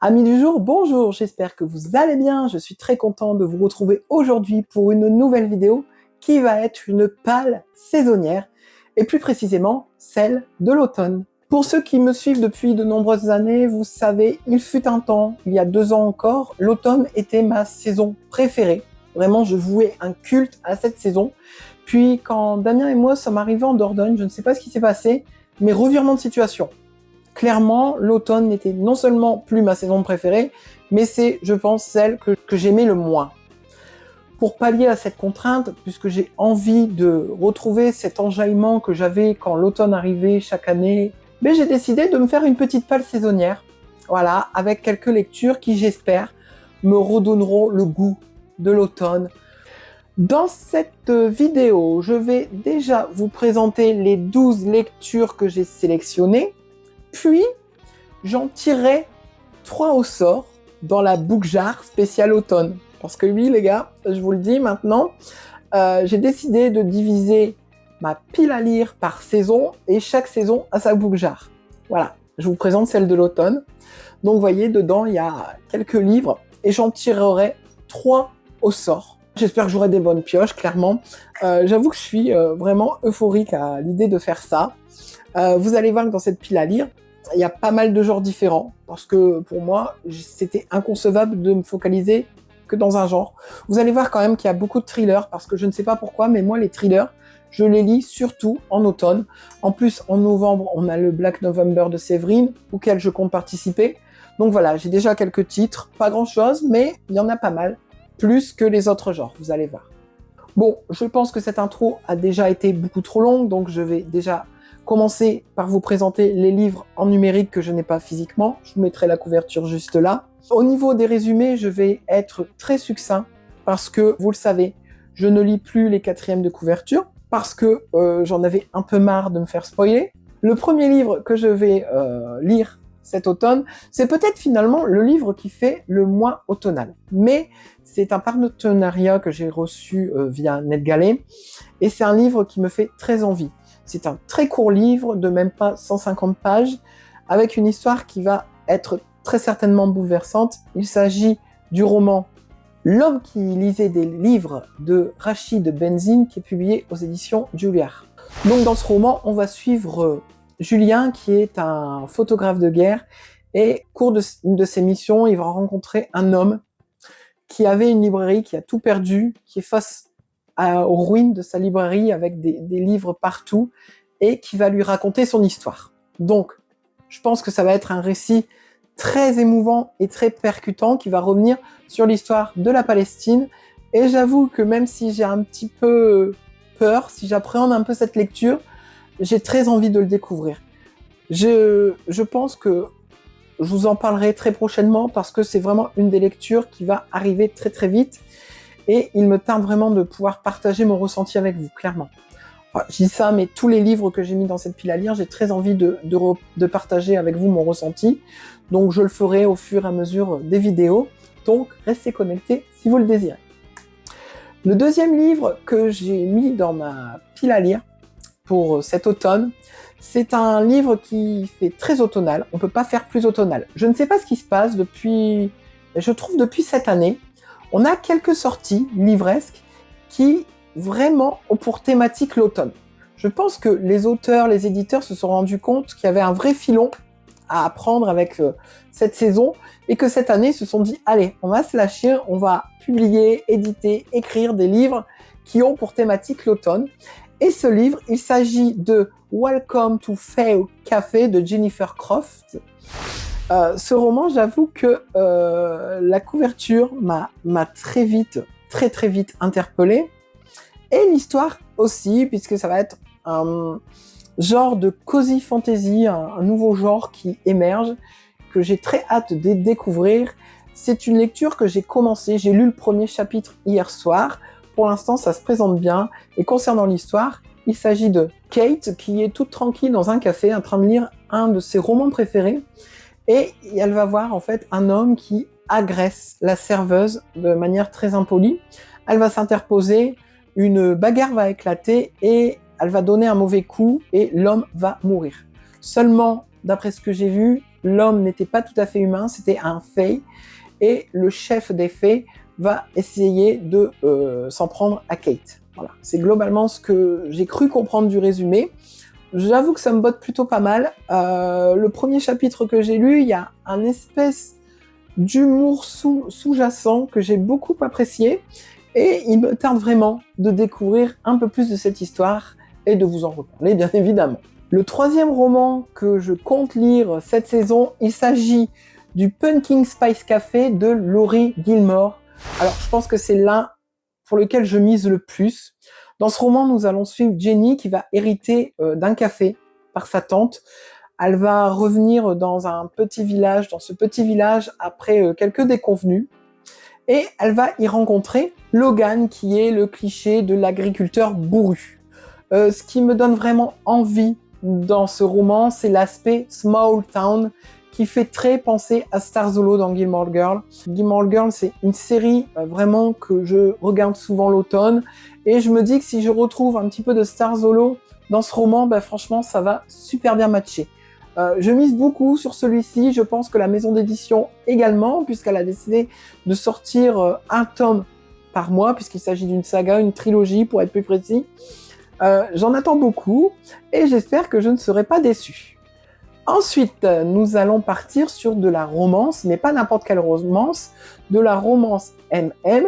Amis du jour, bonjour, j'espère que vous allez bien. Je suis très content de vous retrouver aujourd'hui pour une nouvelle vidéo qui va être une palle saisonnière et plus précisément celle de l'automne. Pour ceux qui me suivent depuis de nombreuses années, vous savez, il fut un temps, il y a 2 ans encore, l'automne était ma saison préférée. Vraiment, je vouais un culte à cette saison. Puis quand Damien et moi sommes arrivés en Dordogne, je ne sais pas ce qui s'est passé, mais revirement de situation. Clairement, l'automne n'était non seulement plus ma saison préférée, mais c'est, je pense, celle que j'aimais le moins. Pour pallier à cette contrainte, puisque j'ai envie de retrouver cet enjaillement que j'avais quand l'automne arrivait chaque année, j'ai décidé de me faire une petite palle saisonnière, voilà, avec quelques lectures qui, j'espère, me redonneront le goût de l'automne. Dans cette vidéo, je vais déjà vous présenter les 12 lectures que j'ai sélectionnées, puis j'en tirerai 3 au sort dans la book jar spéciale automne. Parce que oui les gars, je vous le dis maintenant, j'ai décidé de diviser ma pile à lire par saison et chaque saison a sa book jar. Voilà, je vous présente celle de l'automne. Donc vous voyez, dedans il y a quelques livres et j'en tirerai 3 au sort. J'espère que j'aurai des bonnes pioches, clairement. J'avoue que je suis vraiment euphorique à l'idée de faire ça. Vous allez voir que dans cette pile à lire, il y a pas mal de genres différents, parce que pour moi, c'était inconcevable de me focaliser que dans un genre. Vous allez voir quand même qu'il y a beaucoup de thrillers, parce que je ne sais pas pourquoi, mais moi les thrillers, je les lis surtout en automne. En plus, en novembre, on a le Black November de Séverine, auquel je compte participer. Donc voilà, j'ai déjà quelques titres, pas grand chose, mais il y en a pas mal, plus que les autres genres, vous allez voir. Bon, je pense que cette intro a déjà été beaucoup trop longue, donc je vais déjà commencer par vous présenter les livres en numérique que je n'ai pas physiquement. Je vous mettrai la couverture juste là. Au niveau des résumés, je vais être très succinct parce que, vous le savez, je ne lis plus les 4e de couverture parce que j'en avais un peu marre de me faire spoiler. Le premier livre que je vais lire cet automne, c'est peut-être finalement le livre qui fait le moins automnal. Mais c'est un partenariat que j'ai reçu via NetGalley et c'est un livre qui me fait très envie. C'est un très court livre de même pas 150 pages avec une histoire qui va être très certainement bouleversante. Il s'agit du roman L'homme qui lisait des livres de Rachid Benzine qui est publié aux éditions Julliard. Donc dans ce roman, on va suivre Julien qui est un photographe de guerre et au cours d'une de ses missions, il va rencontrer un homme qui avait une librairie, qui a tout perdu, qui est face aux ruines de sa librairie avec des livres partout et qui va lui raconter son histoire. Donc, je pense que ça va être un récit très émouvant et très percutant qui va revenir sur l'histoire de la Palestine. Et j'avoue que même si j'ai un petit peu peur, si j'appréhende un peu cette lecture, j'ai très envie de le découvrir. Je pense que je vous en parlerai très prochainement parce que c'est vraiment une des lectures qui va arriver très très vite. Et il me tarde vraiment de pouvoir partager mon ressenti avec vous, clairement. Enfin, je dis ça, mais tous les livres que j'ai mis dans cette pile à lire, j'ai très envie de partager avec vous mon ressenti. Donc je le ferai au fur et à mesure des vidéos. Donc restez connectés si vous le désirez. Le deuxième livre que j'ai mis dans ma pile à lire pour cet automne, c'est un livre qui fait très automnal. On ne peut pas faire plus automnal. Je ne sais pas ce qui se passe depuis cette année. On a quelques sorties livresques qui vraiment ont pour thématique l'automne. Je pense que les auteurs, les éditeurs se sont rendus compte qu'il y avait un vrai filon à apprendre avec cette saison et que cette année ils se sont dit allez, on va se lâcher, on va publier, éditer, écrire des livres qui ont pour thématique l'automne. Et ce livre, il s'agit de Welcome to Fay Café de Jennifer Croft. Ce roman, j'avoue que la couverture m'a très vite interpellée. Et l'histoire aussi, puisque ça va être un genre de cozy fantasy, un nouveau genre qui émerge, que j'ai très hâte de découvrir. C'est une lecture que j'ai commencée, j'ai lu le premier chapitre hier soir. Pour l'instant, ça se présente bien. Et concernant l'histoire, il s'agit de Kate qui est toute tranquille dans un café en train de lire un de ses romans préférés. Et elle va voir en fait un homme qui agresse la serveuse de manière très impolie. Elle va s'interposer, une bagarre va éclater et elle va donner un mauvais coup et l'homme va mourir. Seulement, d'après ce que j'ai vu, l'homme n'était pas tout à fait humain, c'était un fée, et le chef des fées va essayer de s'en prendre à Kate. Voilà, c'est globalement ce que j'ai cru comprendre du résumé. J'avoue que ça me botte plutôt pas mal. Le premier chapitre que j'ai lu, il y a un espèce d'humour sous-jacent que j'ai beaucoup apprécié, et il me tarde vraiment de découvrir un peu plus de cette histoire et de vous en reparler, bien évidemment. Le troisième roman que je compte lire cette saison, il s'agit du Pumpkin Spice Café de Laurie Gilmore. Alors, je pense que c'est l'un pour lequel je mise le plus. Dans ce roman, nous allons suivre Jenny qui va hériter d'un café par sa tante. Elle va revenir dans un petit village, dans ce petit village, après quelques déconvenues. Et elle va y rencontrer Logan, qui est le cliché de l'agriculteur bourru. Ce qui me donne vraiment envie dans ce roman, c'est l'aspect small town qui fait très penser à Stars Hollow dans Gilmore Girls. Gilmore Girls, c'est une série vraiment que je regarde souvent l'automne, et je me dis que si je retrouve un petit peu de Stars Hollow dans ce roman, franchement, ça va super bien matcher. Je mise beaucoup sur celui-ci, je pense que la maison d'édition également, puisqu'elle a décidé de sortir un tome par mois, puisqu'il s'agit d'une saga, une trilogie pour être plus précis. J'en attends beaucoup, et j'espère que je ne serai pas déçue. Ensuite, nous allons partir sur de la romance, mais pas n'importe quelle romance, de la romance MM,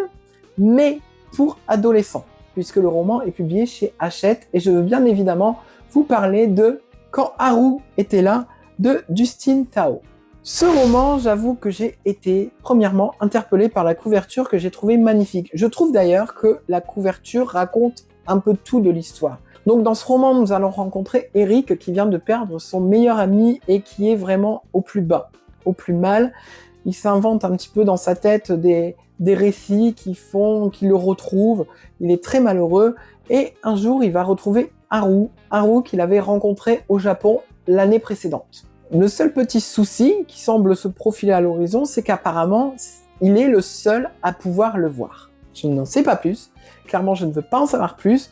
mais pour adolescents, puisque le roman est publié chez Hachette, et je veux bien évidemment vous parler de Quand Haru était là, de Dustin Tao. Ce roman, j'avoue que j'ai été premièrement interpellée par la couverture que j'ai trouvée magnifique. Je trouve d'ailleurs que la couverture raconte un peu tout de l'histoire. Donc dans ce roman, nous allons rencontrer Eric qui vient de perdre son meilleur ami et qui est vraiment au plus bas, au plus mal. Il s'invente un petit peu dans sa tête des récits qui le retrouvent. Il est très malheureux et un jour, il va retrouver Haru qu'il avait rencontré au Japon l'année précédente. Le seul petit souci qui semble se profiler à l'horizon, c'est qu'apparemment, il est le seul à pouvoir le voir. Je n'en sais pas plus. Clairement, je ne veux pas en savoir plus.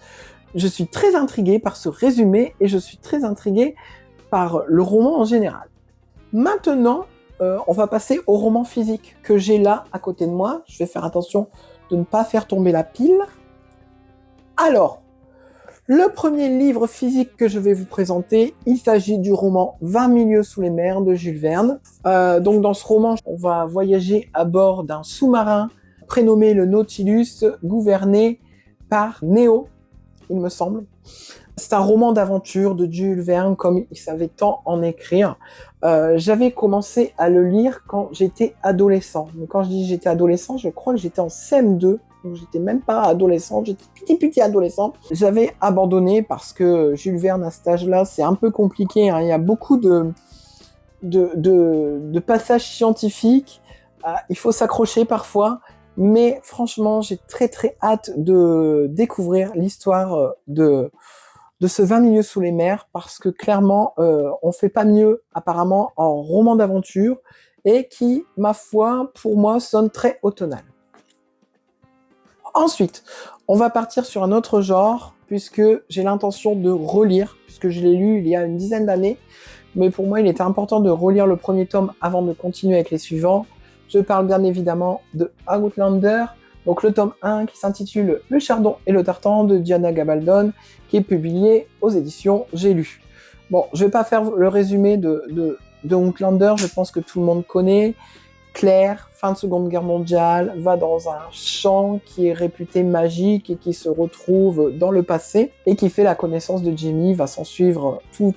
Je suis très intriguée par ce résumé et je suis très intriguée par le roman en général. Maintenant, on va passer au roman physique que j'ai là à côté de moi. Je vais faire attention de ne pas faire tomber la pile. Alors, le premier livre physique que je vais vous présenter, il s'agit du roman 20 milieux sous les mers de Jules Verne. Donc dans ce roman, on va voyager à bord d'un sous-marin prénommé le Nautilus, gouverné par Néo, il me semble. C'est un roman d'aventure de Jules Verne, comme il savait tant en écrire. J'avais commencé à le lire quand j'étais adolescent. Mais quand je dis j'étais adolescent, je crois que j'étais en CM2. Donc j'étais même pas adolescent, j'étais petit adolescent. J'avais abandonné parce que Jules Verne à cet âge-là, c'est un peu compliqué. Hein. Il y a beaucoup de passages scientifiques. Il faut s'accrocher parfois. Mais franchement, j'ai très très hâte de découvrir l'histoire de ce 20 milieux sous les mers, parce que clairement, on fait pas mieux apparemment en roman d'aventure, et qui, ma foi, pour moi, sonne très automnal. Ensuite, on va partir sur un autre genre, puisque j'ai l'intention de relire, puisque je l'ai lu il y a une dizaine d'années, mais pour moi, il était important de relire le premier tome avant de continuer avec les suivants. Je parle bien évidemment de Outlander, donc le tome 1 qui s'intitule Le Chardon et le Tartan de Diana Gabaldon, qui est publié aux éditions J'ai lu. Bon, je vais pas faire le résumé de Outlander, je pense que tout le monde connaît. Claire, fin de Seconde Guerre mondiale, va dans un champ qui est réputé magique et qui se retrouve dans le passé, et qui fait la connaissance de Jamie. Va s'en suivre toute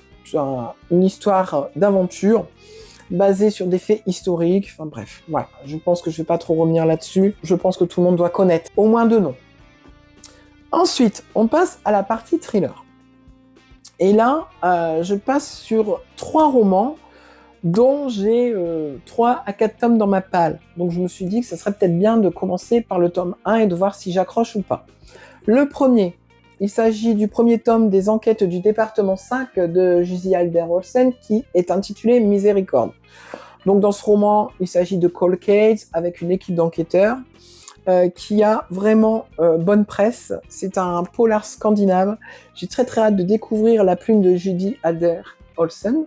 une histoire d'aventure basée sur des faits historiques. Enfin bref, voilà. Je pense que je vais pas trop revenir là-dessus. Je pense que tout le monde doit connaître au moins 2 noms. Ensuite, on passe à la partie thriller. Et là, je passe sur 3 romans dont j'ai 3 à 4 tomes dans ma palle. Donc je me suis dit que ça serait peut-être bien de commencer par le tome 1 et de voir si j'accroche ou pas. Le premier, il s'agit du premier tome des enquêtes du département 5 de Jussi Adler-Olsen, qui est intitulé Miséricorde. Donc dans ce roman, il s'agit de cold case avec une équipe d'enquêteurs qui a vraiment bonne presse. C'est un polar scandinave. J'ai très très hâte de découvrir la plume de Jussi Adler-Olsen.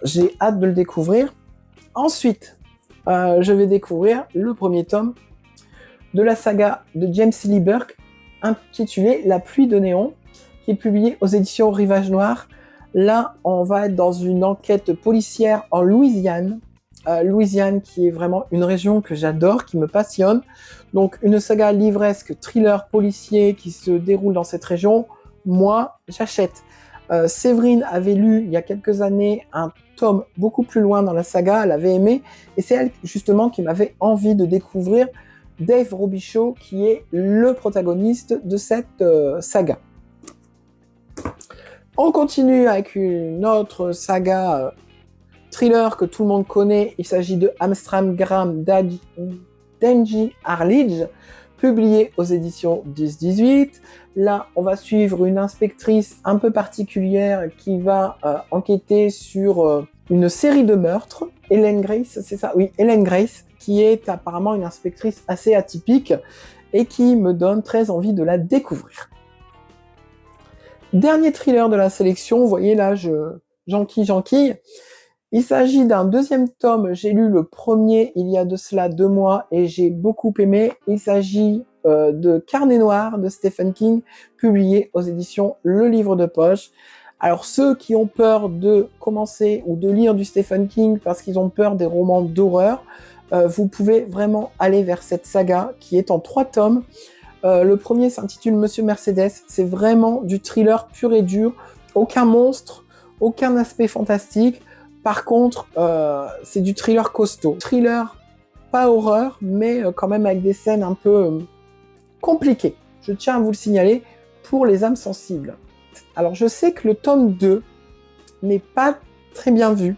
J'ai hâte de le découvrir. Ensuite, je vais découvrir le premier tome de la saga de James Lee Burke, intitulé La pluie de néon, qui est publié aux éditions Rivage Noir. Là, on va être dans une enquête policière en Louisiane. Louisiane qui est vraiment une région que j'adore, qui me passionne. Donc une saga livresque, thriller policier qui se déroule dans cette région, moi, j'achète. Séverine avait lu il y a quelques années un tome beaucoup plus loin dans la saga, elle avait aimé, et c'est elle justement qui m'avait envie de découvrir Dave Robichaud, qui est le protagoniste de cette saga. On continue avec une autre saga thriller que tout le monde connaît. Il s'agit de Amsterdam d'Angie Arledge, publié aux éditions 10-18. Là, on va suivre une inspectrice un peu particulière qui va enquêter sur une série de meurtres. Ellen Grace, c'est ça? Oui, Ellen Grace, qui est apparemment une inspectrice assez atypique et qui me donne très envie de la découvrir. Dernier thriller de la sélection, vous voyez là, j'enquille. Il s'agit d'un deuxième tome, j'ai lu le premier il y a de cela 2 mois et j'ai beaucoup aimé. Il s'agit de Carnet noir de Stephen King, publié aux éditions Le Livre de Poche. Alors ceux qui ont peur de commencer ou de lire du Stephen King parce qu'ils ont peur des romans d'horreur, vous pouvez vraiment aller vers cette saga qui est en 3 tomes. Le premier s'intitule Monsieur Mercedes, c'est vraiment du thriller pur et dur, aucun monstre, aucun aspect fantastique. Par contre, c'est du thriller costaud. Thriller, pas horreur, mais quand même avec des scènes un peu compliquées. Je tiens à vous le signaler pour les âmes sensibles. Alors, je sais que le tome 2 n'est pas très bien vu.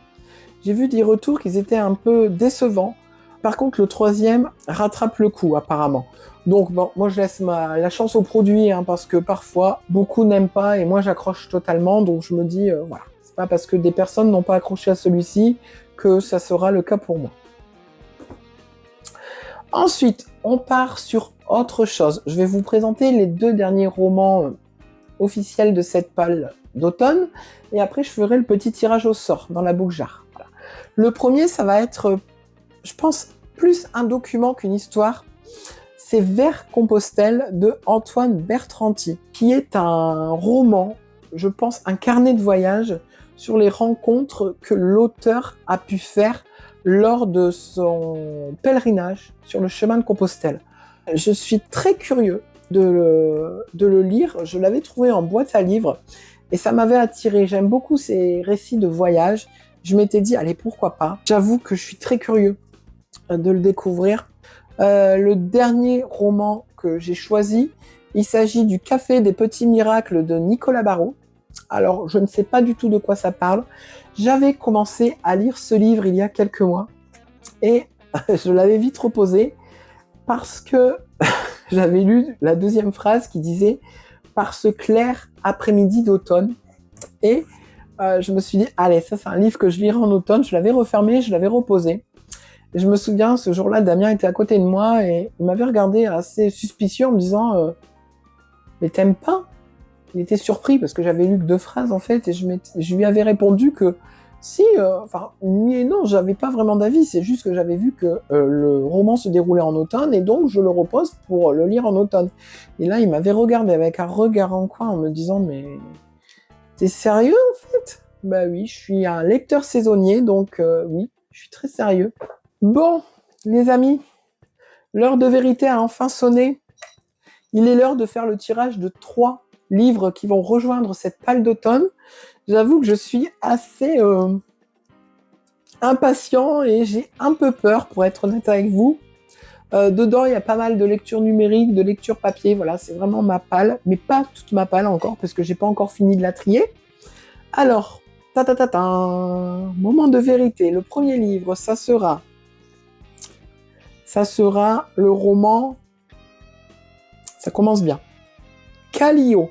J'ai vu des retours qui étaient un peu décevants. Par contre, le 3e rattrape le coup, apparemment. Donc, bon, moi, je laisse la chance au produit, hein, parce que parfois, beaucoup n'aiment pas, et moi, j'accroche totalement. Donc, je me dis, voilà. C'est pas parce que des personnes n'ont pas accroché à celui-ci que ça sera le cas pour moi. Ensuite, on part sur autre chose. Je vais vous présenter les 2 derniers romans officiels de cette palle d'automne, et après je ferai le petit tirage au sort dans la boucle-jar. Voilà. Le premier, ça va être, je pense, plus un document qu'une histoire. C'est Vers Compostelle de Antoine Bertranti, qui est un roman, je pense, un carnet de voyage sur les rencontres que l'auteur a pu faire lors de son pèlerinage sur le chemin de Compostelle. Je suis très curieux de le lire. Je l'avais trouvé en boîte à livres et ça m'avait attiré. J'aime beaucoup ces récits de voyage. Je m'étais dit, allez, pourquoi pas. J'avoue que je suis très curieux de le découvrir. Le dernier roman que j'ai choisi, il s'agit du Café des Petits Miracles de Nicolas Barrault. Alors, je ne sais pas du tout de quoi ça parle. J'avais commencé à lire ce livre il y a quelques mois et je l'avais vite reposé parce que j'avais lu la 2e phrase qui disait « Par ce clair après-midi d'automne ». Et je me suis dit « Allez, ça c'est un livre que je lirai en automne ». Je l'avais refermé, je l'avais reposé. Et je me souviens, ce jour-là, Damien était à côté de moi et il m'avait regardé assez suspicieux en me disant « Mais t'aimes pas ?» Il était surpris parce que j'avais lu que 2 phrases en fait et je lui avais répondu que si, oui et non, j'avais pas vraiment d'avis, c'est juste que j'avais vu que le roman se déroulait en automne et donc je le repose pour le lire en automne. Et là, il m'avait regardé avec un regard en coin en me disant « Mais t'es sérieux en fait ?» Bah oui, je suis un lecteur saisonnier, donc oui, je suis très sérieux. Bon, les amis, l'heure de vérité a enfin sonné. Il est l'heure de faire le tirage de 3 livres qui vont rejoindre cette palle d'automne. J'avoue que je suis assez impatient et j'ai un peu peur, pour être honnête avec vous. Dedans, il y a pas mal de lecture numérique, de lecture papier. Voilà, c'est vraiment ma palle, mais pas toute ma palle encore, parce que j'ai pas encore fini de la trier. Alors, moment de vérité. Le premier livre, ça sera le roman. Ça commence bien. Kallio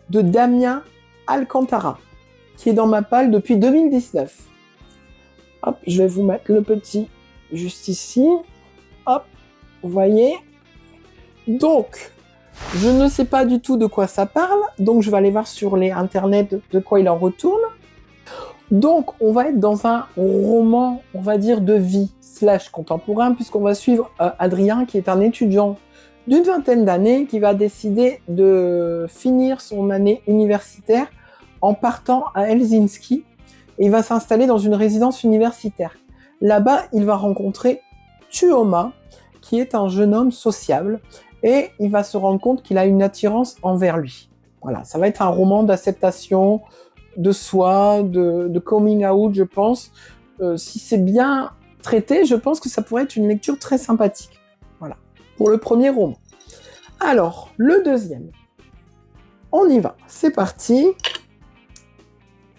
de Damien Alcantara, qui est dans ma palle depuis 2019. Hop, je vais vous mettre le petit juste ici. Hop, vous voyez. Donc, je ne sais pas du tout de quoi ça parle, donc je vais aller voir sur les internets de quoi il en retourne. Donc, on va être dans un roman, on va dire, de vie / contemporain, puisqu'on va suivre Adrien, qui est un étudiant d'une vingtaine d'années, qui va décider de finir son année universitaire en partant à Helsinki, et il va s'installer dans une résidence universitaire. Là-bas, il va rencontrer Tuomas, qui est un jeune homme sociable, et il va se rendre compte qu'il a une attirance envers lui. Voilà, ça va être un roman d'acceptation de soi, de coming out, je pense. Si c'est bien traité, je pense que ça pourrait être une lecture très sympathique. Voilà, pour le premier roman. Alors, le deuxième. On y va, c'est parti.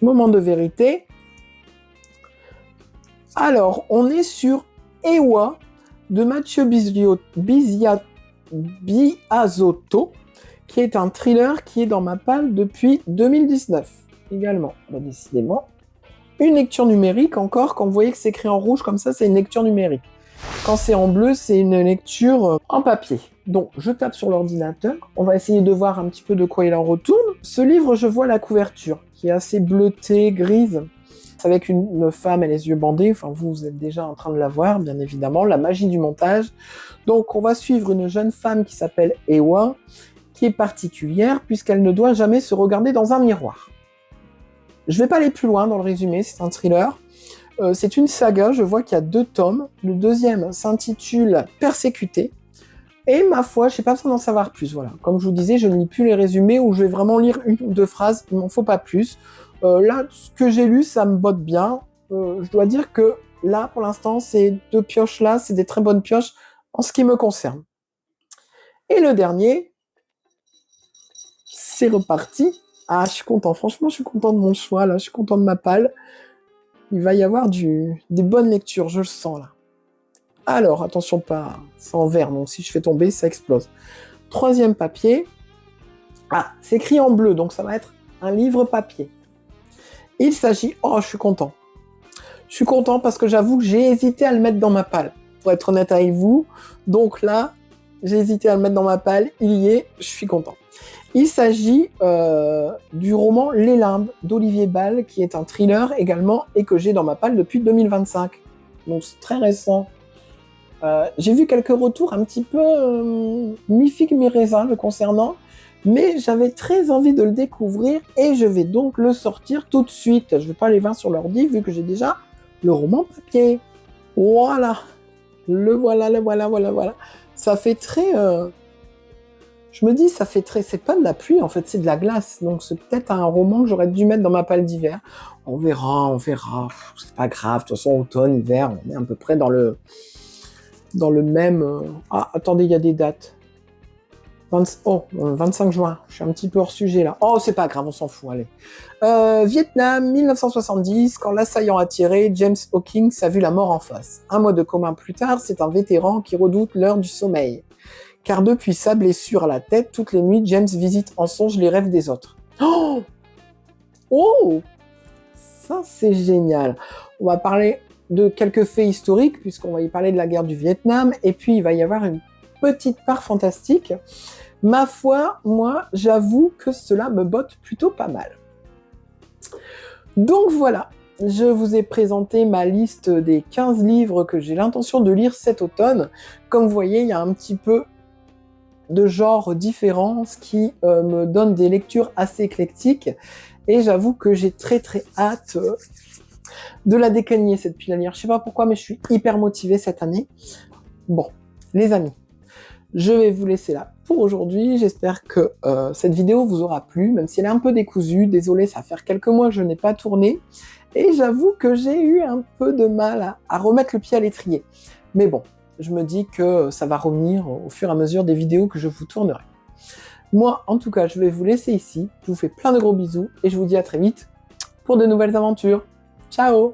Moment de vérité. Alors, on est sur Ewa de Mathieu Biasotto, qui est un thriller qui est dans ma palle depuis 2019 également. Bah, décidément. Une lecture numérique encore, quand vous voyez que c'est écrit en rouge comme ça, c'est une lecture numérique. Quand c'est en bleu, c'est une lecture en papier. Donc, je tape sur l'ordinateur. On va essayer de voir un petit peu de quoi il en retourne. Ce livre, je vois la couverture, qui est assez bleutée, grise, avec une femme et les yeux bandés. Enfin, vous êtes déjà en train de la voir, bien évidemment. La magie du montage. Donc, on va suivre une jeune femme qui s'appelle Ewa, qui est particulière, puisqu'elle ne doit jamais se regarder dans un miroir. Je ne vais pas aller plus loin dans le résumé, c'est un thriller. C'est une saga, je vois qu'il y a 2 tomes. Le deuxième s'intitule « Persécuté ». Et ma foi, je n'ai pas besoin d'en savoir plus. Voilà. Comme je vous disais, je ne lis plus les résumés où je vais vraiment lire 1 ou 2 phrases, il ne m'en faut pas plus. Là, ce que j'ai lu, ça me botte bien. Je dois dire que là, pour l'instant, ces 2 pioches-là, c'est des très bonnes pioches en ce qui me concerne. Et le dernier, c'est reparti. Ah, je suis content. Franchement, je suis content de mon choix. Là, je suis content de ma palle. Il va y avoir des bonnes lectures, je le sens là. Alors, attention, pas, c'est en vert, donc si je fais tomber, ça explose. 3e papier. Ah, c'est écrit en bleu, donc ça va être un livre papier. Il s'agit... Oh, je suis content. Je suis content parce que j'avoue que j'ai hésité à le mettre dans ma palle, pour être honnête avec vous. Donc là, j'ai hésité à le mettre dans ma palle, il y est, je suis content. Il s'agit du roman Les Limbes d'Olivier Bal, qui est un thriller également et que j'ai dans ma palle depuis 2025. Donc c'est très récent. J'ai vu quelques retours un petit peu mi-figue, mi-raisin le concernant, mais j'avais très envie de le découvrir et je vais donc le sortir tout de suite. Je ne vais pas les 20 sur l'ordi vu que j'ai déjà le roman papier. Voilà. Le voilà. Ça fait très... Je me dis, ça fait très... C'est pas de la pluie, en fait, c'est de la glace. Donc, c'est peut-être un roman que j'aurais dû mettre dans ma palle d'hiver. On verra. C'est pas grave. De toute façon, automne, hiver, on est à peu près dans le même... Ah, attendez, il y a des dates. 25 juin. Je suis un petit peu hors sujet, là. Oh, c'est pas grave, on s'en fout, allez. Vietnam, 1970, quand l'assaillant a tiré, James Hawkins a vu la mort en face. 1 mois de coma plus tard, c'est un vétéran qui redoute l'heure du sommeil. Car depuis sa blessure à la tête, toutes les nuits, James visite en songe les rêves des autres. Oh, ça c'est génial. On va parler de quelques faits historiques, puisqu'on va y parler de la guerre du Vietnam, et puis il va y avoir une petite part fantastique. Ma foi, moi, j'avoue que cela me botte plutôt pas mal. Donc voilà, je vous ai présenté ma liste des 15 livres que j'ai l'intention de lire cet automne. Comme vous voyez, il y a un petit peu de genres différents, ce qui me donne des lectures assez éclectiques. Et j'avoue que j'ai très hâte de la décaigner, cette pile à lire. Je sais pas pourquoi, mais je suis hyper motivée cette année. Bon, les amis, je vais vous laisser là pour aujourd'hui. J'espère que cette vidéo vous aura plu, même si elle est un peu décousue. Désolée, ça va faire quelques mois que je n'ai pas tourné. Et j'avoue que j'ai eu un peu de mal à remettre le pied à l'étrier. Mais bon, je me dis que ça va revenir au fur et à mesure des vidéos que je vous tournerai. Moi, en tout cas, je vais vous laisser ici. Je vous fais plein de gros bisous et je vous dis à très vite pour de nouvelles aventures. Ciao!